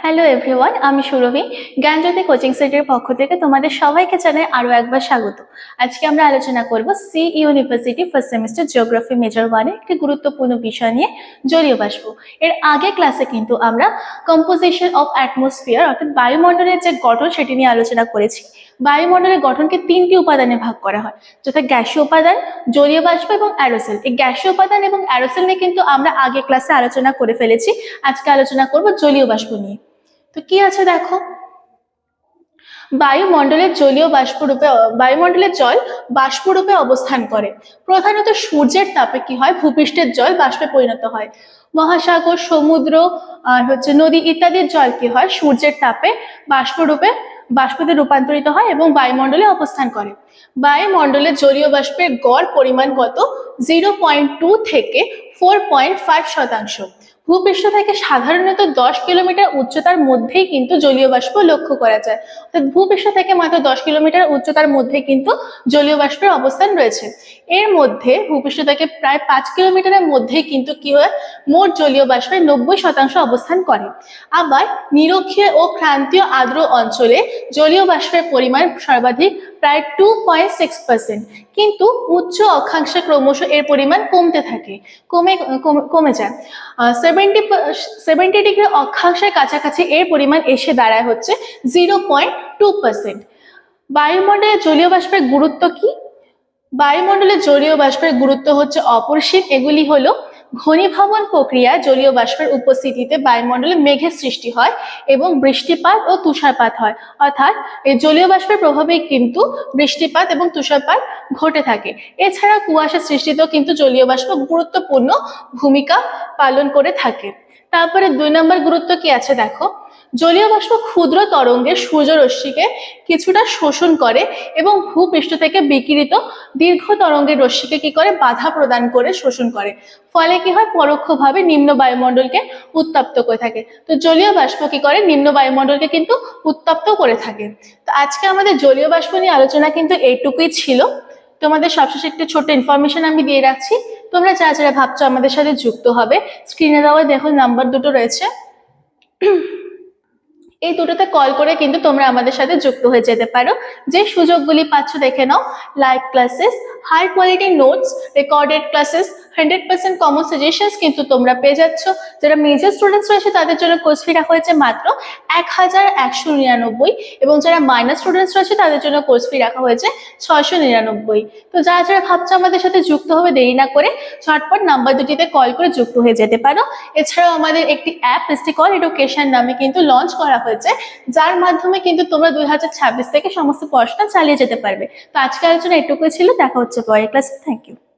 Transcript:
Hello everyone, আমি সুরভি। জ্ঞানজ্যোতি coaching সেন্টারের পক্ষ থেকে তোমাদের সবাইকে জানাই আরো একবার স্বাগত। আজকে আমরা আলোচনা করব C university first semester geography major 1-এর একটি গুরুত্বপূর্ণ বিষয় নিয়ে, জলীয় বাষ্প। এর আগে ক্লাসে কিন্তু আমরা কম্পোজিশন অফ অ্যাটমসফিয়ার অর্থাৎ বায়ুমণ্ডলের যে গঠন সেটি নিয়ে আলোচনা করেছি। বায়ুমণ্ডলের গঠনকে তিনটি উপাদানে ভাগ করা হয়, যথা গ্যাসীয় উপাদান, জলীয় বাষ্প এবং অ্যারোসেল। এই গ্যাসীয় উপাদান এবং অ্যারোসেল নিয়ে কিন্তু আমরা আগে ক্লাসে আলোচনা করে ফেলেছি। আজকে আলোচনা করব জলীয় বাষ্প নিয়ে। তো কি আছে দেখো, বায়ুমণ্ডলের বায়ুমণ্ডলের জল বাষ্পরূপে অবস্থান করে। প্রধানত সূর্যের তাপে কি হয়, ভূপৃষ্ঠের জল বাষ্পে পরিণত হয়। মহাসাগর, সমুদ্র আর নদী ইত্যাদির জল কি হয়, সূর্যের তাপে বাষ্পতে রূপান্তরিত হয় এবং বায়ুমণ্ডলে অবস্থান করে। বায়ুমণ্ডলের জলীয় বাষ্পের গড় পরিমাণ কত? 0.2 থেকে 4.5%। ভূপৃষ্ঠ থেকে সাধারণত 10 কিলোমিটার উচ্চতার মধ্যেই কিন্তু জলীয় বাষ্প লক্ষ্য করা যায়। অর্থাৎ ভূপৃষ্ঠ থেকে মাত্র 10 কিলোমিটার উচ্চতার মধ্যে কিন্তু জলীয় বাষ্পের অবস্থান রয়েছে। এর মধ্যে ভূপৃষ্ঠ থেকে প্রায় 5 কিলোমিটারের মধ্যেই কিন্তু কি হয়, মোট জলীয় বাষ্পের 90% অবস্থান করে। আবার নিরক্ষীয় ও ক্রান্তীয় আর্দ্র অঞ্চলে জলীয় বাষ্পের পরিমাণ সর্বাধিক, প্রায় 2.6%। কিন্তু উচ্চ অক্ষাংশে ক্রমশ এর পরিমাণ কমতে থাকে, কমে যায়। 70 ডিগ্রি অক্ষাংশের কাছাকাছি এর পরিমাণ এসে দাঁড়ায় হচ্ছে 0.2%। বায়ুমণ্ডলে জলীয় বাষ্পের গুরুত্ব কি? বায়ুমণ্ডলে জলীয় বাষ্পের গুরুত্ব হচ্ছে অপরিসীম। এগুলি হলো, ঘনীভবন প্রক্রিয়ায় জলীয় বাষ্পের উপস্থিতিতে বায়ুমণ্ডলে মেঘের সৃষ্টি হয় এবং বৃষ্টিপাত ও তুষারপাত হয়। অর্থাৎ এই জলীয় বাষ্পের প্রভাবেই কিন্তু বৃষ্টিপাত এবং তুষারপাত ঘটে থাকে। এছাড়া কুয়াশা সৃষ্টিতেও কিন্তু জলীয় বাষ্প গুরুত্বপূর্ণ ভূমিকা পালন করে থাকে। তারপরে 2 নম্বর গুরুত্ব কি আছে দেখো, জলীয় বাষ্প ক্ষুদ্র তরঙ্গের সূর্যরশ্মিকে কিছুটা শোষণ করে এবং ভূপৃষ্ঠ থেকে বিকিরিত দীর্ঘ তরঙ্গের রশ্মিকে কি করে, বাধা প্রদান করে শোষণ করে। ফলে কি হয়, পরোক্ষভাবে নিম্ন বায়ুমণ্ডলকে উত্তপ্ত করে থাকে। তো জলীয় বাষ্প কি করে, নিম্ন বায়ুমণ্ডলকে কিন্তু উত্তপ্ত করে থাকে। তো আজকে আমাদের জলীয় বাষ্প নিয়ে আলোচনা কিন্তু এইটুকুই ছিল। তোমাদের সবশেষে একটি ছোট্ট ইনফরমেশন আমি দিয়ে রাখছি। তোমরা যারা যারা ভাবছো আমাদের সাথে যুক্ত হবে, স্ক্রিনে দেওয়া দেখো নাম্বার দুটো রয়েছে, এই দুটোতে কল করে কিন্তু তোমরা আমাদের সাথে যুক্ত হয়ে যেতে পারো। যে সুযোগগুলি পাচ্ছ দেখে নাও: live classes, high quality notes, recorded classes, 100% common suggestions কিন্তু তোমরা পেয়ে যাচ্ছ। যারা মেজর স্টুডেন্টস রয়েছে তাদের জন্য কোর্স ফি রাখা হয়েছে মাত্র 1199, এবং যারা মাইনর স্টুডেন্টস রয়েছে তাদের জন্য কোর্স ফি রাখা হয়েছে 699। তো যারা যারা ভাবছো আমাদের সাথে যুক্ত হবে, দেরি না করে ঝটপট নাম্বার দুটিতে কল করে যুক্ত হয়ে যেতে পারো। এছাড়াও আমাদের একটি অ্যাপ এসটি কল এডুকেশন নামে কিন্তু লঞ্চ করা হয়েছে, যার মাধ্যমে কিন্তু তোমরা 2026 থেকে সমস্ত পড়াশোনা চালিয়ে যেতে পারবে। তো আজকে আলোচনা এটুকুই ছিল, দেখা হচ্ছে পরের ক্লাসে। Thank you.